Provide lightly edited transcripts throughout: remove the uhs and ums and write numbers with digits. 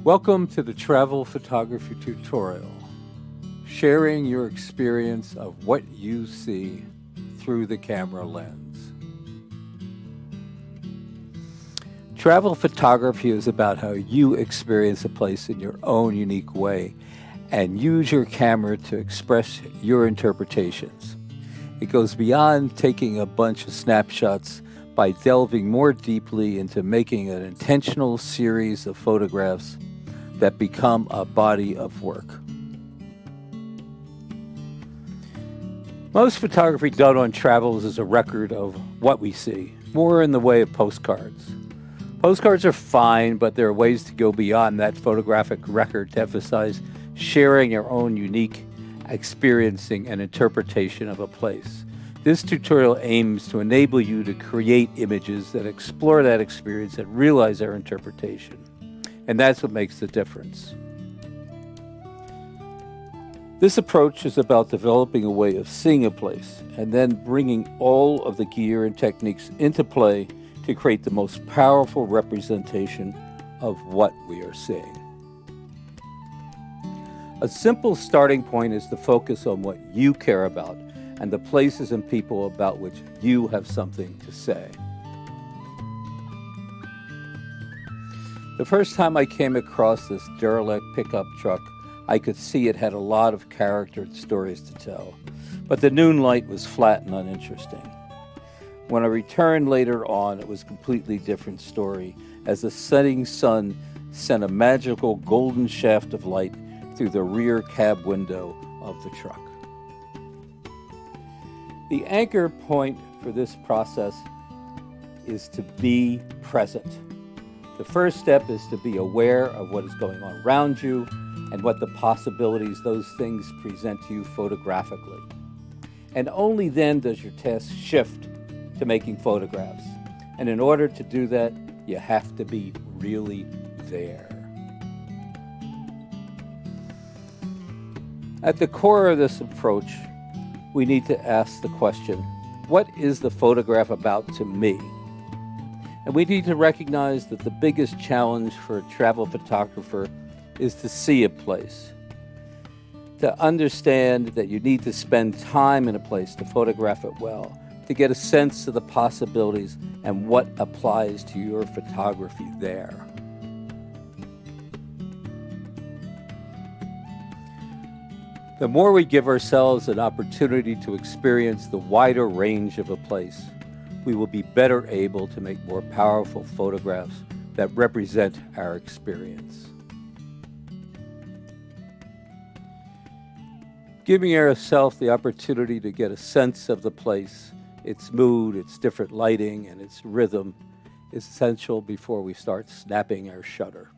Welcome to the Travel Photography Tutorial, sharing your experience of what you see through the camera lens. Travel photography is about how you experience a place in your own unique way and use your camera to express your interpretations. It goes beyond taking a bunch of snapshots by delving more deeply into making an intentional series of photographs that become a body of work. Most photography done on travels is a record of what we see, more in the way of postcards. Postcards are fine, but there are ways to go beyond that photographic record to emphasize sharing your own unique experiencing and interpretation of a place. This tutorial aims to enable you to create images that explore that experience and realize their interpretation. And that's what makes the difference. This approach is about developing a way of seeing a place and then bringing all of the gear and techniques into play to create the most powerful representation of what we are seeing. A simple starting point is to focus on what you care about and the places and people about which you have something to say. The first time I came across this derelict pickup truck, I could see it had a lot of character and stories to tell, but the noon light was flat and uninteresting. When I returned later on, it was a completely different story, as the setting sun sent a magical golden shaft of light through the rear cab window of the truck. The anchor point for this process is to be present. The first step is to be aware of what is going on around you and what the possibilities those things present to you photographically. And only then does your task shift to making photographs. And in order to do that, you have to be really there. At the core of this approach, we need to ask the question, what is the photograph about to me? And we need to recognize that the biggest challenge for a travel photographer is to see a place. To understand that you need to spend time in a place to photograph it well, to get a sense of the possibilities and what applies to your photography there. The more we give ourselves an opportunity to experience the wider range of a place, we will be better able to make more powerful photographs that represent our experience. Giving ourselves the opportunity to get a sense of the place, its mood, its different lighting, and its rhythm is essential before we start snapping our shutter.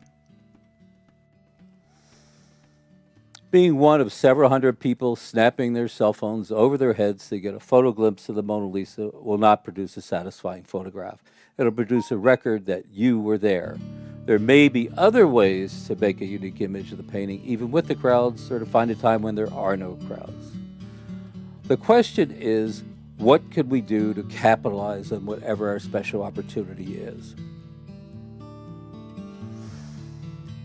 Being one of several hundred people snapping their cell phones over their heads to get a photo glimpse of the Mona Lisa will not produce a satisfying photograph. It'll produce a record that you were there. There may be other ways to make a unique image of the painting, even with the crowds, or to find a time when there are no crowds. The question is, what could we do to capitalize on whatever our special opportunity is?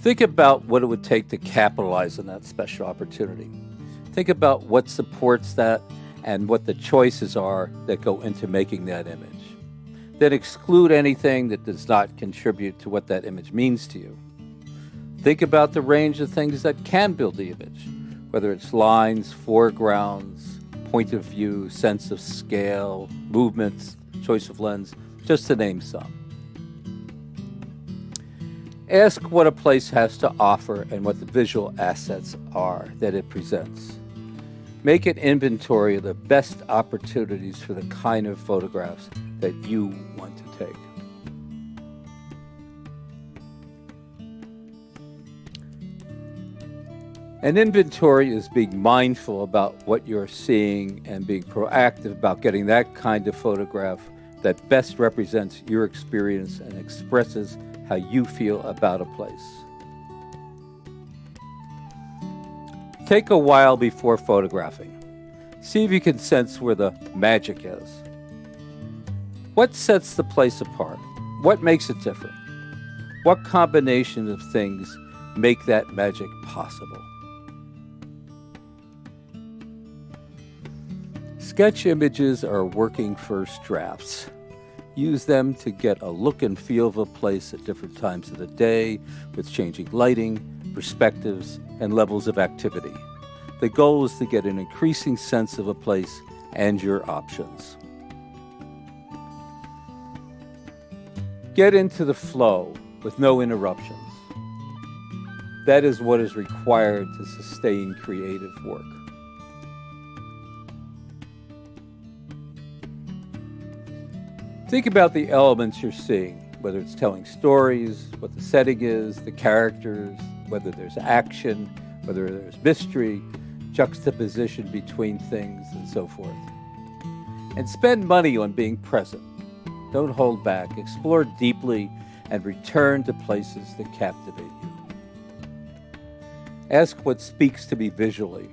Think about what it would take to capitalize on that special opportunity. Think about what supports that and what the choices are that go into making that image. Then exclude anything that does not contribute to what that image means to you. Think about the range of things that can build the image, whether it's lines, foregrounds, point of view, sense of scale, movements, choice of lens, just to name some. Ask what a place has to offer and what the visual assets are that it presents. Make an inventory of the best opportunities for the kind of photographs that you want to take. An inventory is being mindful about what you're seeing and being proactive about getting that kind of photograph that best represents your experience and expresses how you feel about a place. Take a while before photographing. See if you can sense where the magic is. What sets the place apart? What makes it different? What combination of things make that magic possible. Sketch images are working first drafts. Use them to get a look and feel of a place at different times of the day with changing lighting, perspectives, and levels of activity. The goal is to get an increasing sense of a place and your options. Get into the flow with no interruptions. That is what is required to sustain creative work. Think about the elements you're seeing, whether it's telling stories, what the setting is, the characters, whether there's action, whether there's mystery, juxtaposition between things, and so forth. And spend money on being present. Don't hold back. Explore deeply and return to places that captivate you. Ask what speaks to me visually.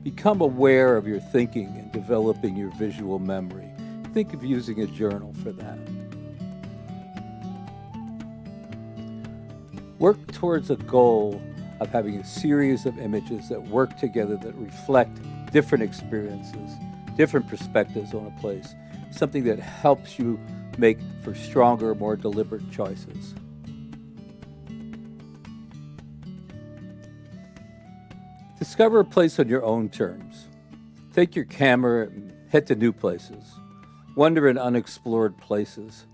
Become aware of your thinking and developing your visual memory. Think of using a journal for that. Work towards a goal of having a series of images that work together that reflect different experiences, different perspectives on a place, something that helps you make for stronger, more deliberate choices. Discover a place on your own terms. Take your camera and head to new places. Wander in unexplored places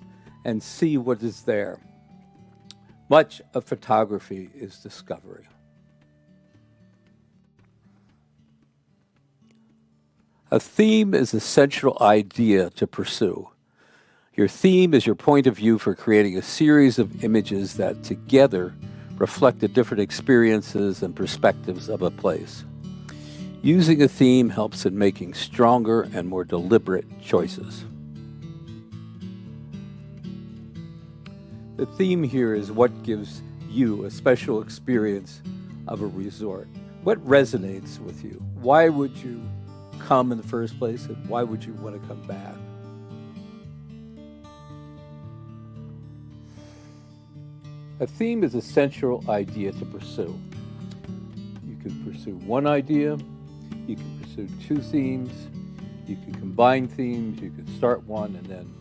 and see what is there. Much of photography is discovery. A theme is a central idea to pursue. Your theme is your point of view for creating a series of images that together reflect the different experiences and perspectives of a place. Using a theme helps in making stronger and more deliberate choices. The theme here is what gives you a special experience of a resort. What resonates with you? Why would you come in the first place, and why would you want to come back? A theme is a central idea to pursue. You can pursue one idea, you can pursue two themes, you can combine themes, you can start one and then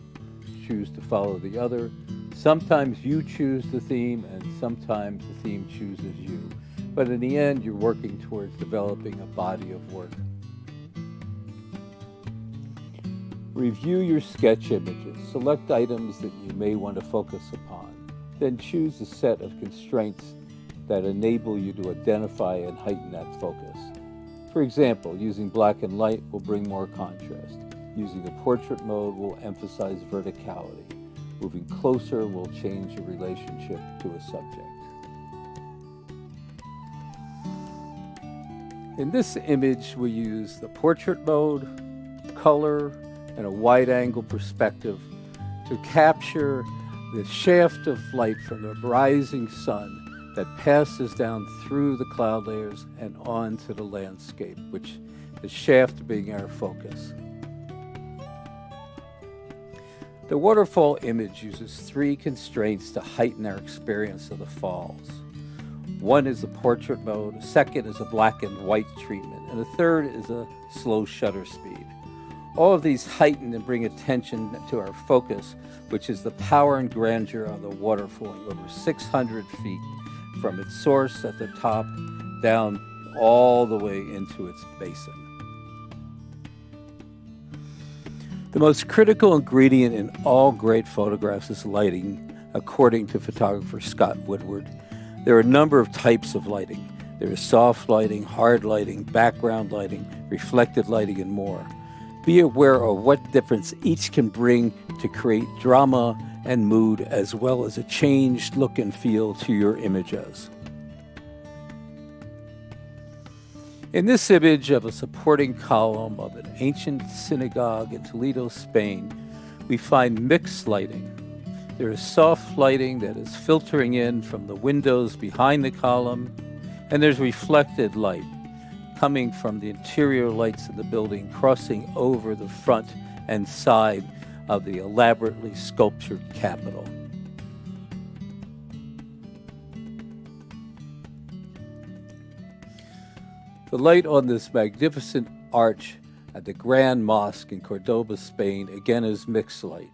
choose to follow the other. Sometimes you choose the theme and sometimes the theme chooses you. But in the end, you're working towards developing a body of work. Review your sketch images. Select items that you may want to focus upon. Then choose a set of constraints that enable you to identify and heighten that focus. For example, using black and light will bring more contrast. Using the portrait mode will emphasize verticality. Moving closer will change your relationship to a subject. In this image, we use the portrait mode, color, and a wide-angle perspective to capture the shaft of light from the rising sun that passes down through the cloud layers and onto the landscape, which the shaft being our focus. The waterfall image uses three constraints to heighten our experience of the falls. One is the portrait mode, a second is a black and white treatment, and the third is a slow shutter speed. All of these heighten and bring attention to our focus, which is the power and grandeur of the water flowing over 600 feet from its source at the top down all the way into its basin. The most critical ingredient in all great photographs is lighting, according to photographer Scott Woodward. There are a number of types of lighting. There is soft lighting, hard lighting, background lighting, reflected lighting, and more. Be aware of what difference each can bring to create drama and mood, as well as a changed look and feel to your images. In this image of a supporting column of an ancient synagogue in Toledo, Spain, we find mixed lighting. There is soft lighting that is filtering in from the windows behind the column, and there's reflected light coming from the interior lights of the building, crossing over the front and side of the elaborately sculptured Capitol. The light on this magnificent arch at the Grand Mosque in Cordoba, Spain, again is mixed light.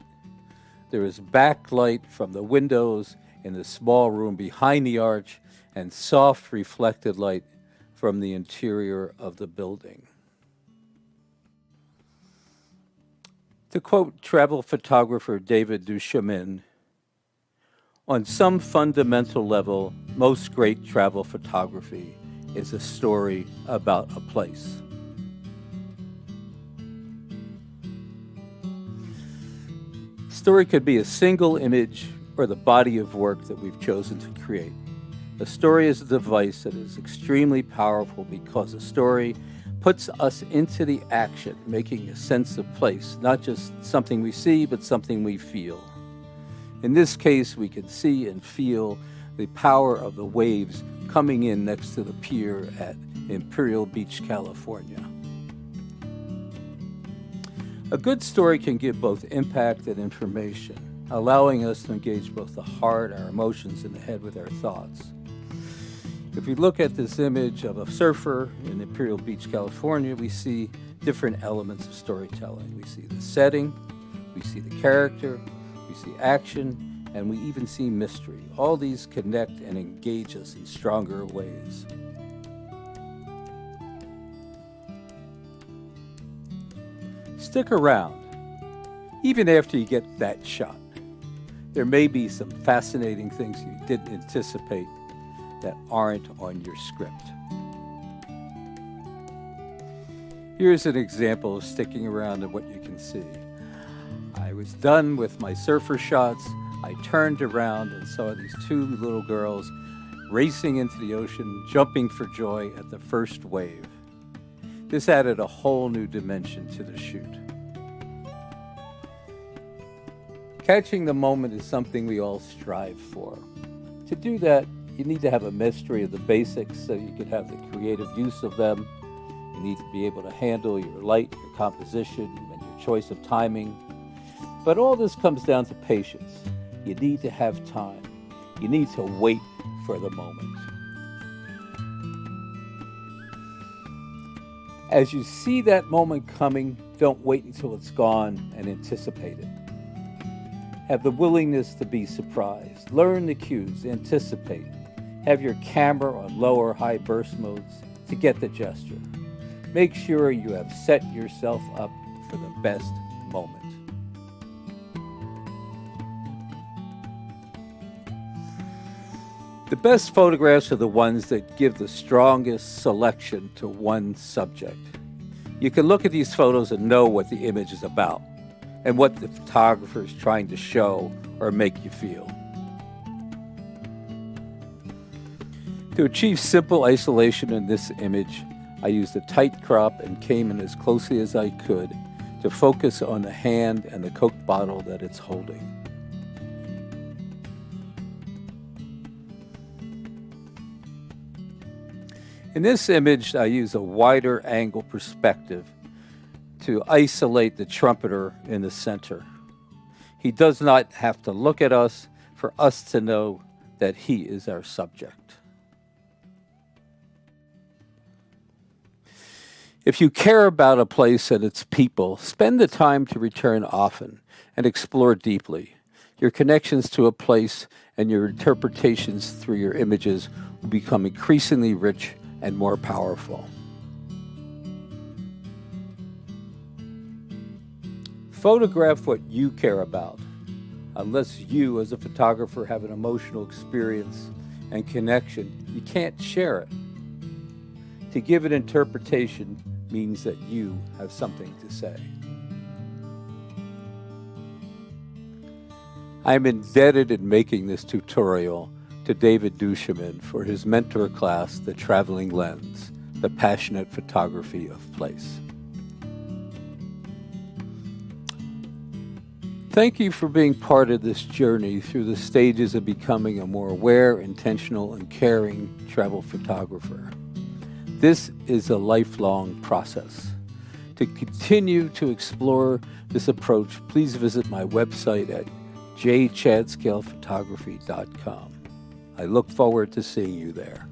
There is backlight from the windows in the small room behind the arch and soft reflected light from the interior of the building. To quote travel photographer David Duchemin, on some fundamental level, most great travel photography is a story about a place. Story could be a single image or the body of work that we've chosen to create. A story is a device that is extremely powerful because a story puts us into the action, making a sense of place, not just something we see, but something we feel. In this case, we can see and feel the power of the waves coming in next to the pier at Imperial Beach, California. A good story can give both impact and information, allowing us to engage both the heart, our emotions, and the head with our thoughts. If we look at this image of a surfer in Imperial Beach, California, we see different elements of storytelling. We see the setting, we see the character, we see action, and we even see mystery. All these connect and engage us in stronger ways. Stick around, even after you get that shot. There may be some fascinating things you didn't anticipate that aren't on your script. Here's an example of sticking around and what you can see. I was done with my surfer shots. I turned around and saw these two little girls racing into the ocean, jumping for joy at the first wave. This added a whole new dimension to the shoot. Catching the moment is something we all strive for. To do that, you need to have a mastery of the basics so you can have the creative use of them. You need to be able to handle your light, your composition, and your choice of timing. But all this comes down to patience. You need to have time. You need to wait for the moment. As you see that moment coming, don't wait until it's gone and anticipate it. Have the willingness to be surprised. Learn the cues, anticipate. Have your camera on low or high burst modes to get the gesture. Make sure you have set yourself up for the best moment. The best photographs are the ones that give the strongest selection to one subject. You can look at these photos and know what the image is about and what the photographer is trying to show or make you feel. To achieve simple isolation in this image, I used a tight crop and came in as closely as I could to focus on the hand and the Coke bottle that it's holding. In this image, I use a wider angle perspective to isolate the trumpeter in the center. He does not have to look at us for us to know that he is our subject. If you care about a place and its people, spend the time to return often and explore deeply. Your connections to a place and your interpretations through your images will become increasingly rich and more powerful. Photograph what you care about. Unless you, as a photographer, have an emotional experience and connection, you can't share it. To give an interpretation means that you have something to say. I'm indebted in making this tutorial to David Duchemin for his mentor class, The Traveling Lens, The Passionate Photography of Place. Thank you for being part of this journey through the stages of becoming a more aware, intentional, and caring travel photographer. This is a lifelong process. To continue to explore this approach, please visit my website at jchadscalephotography.com. I look forward to seeing you there.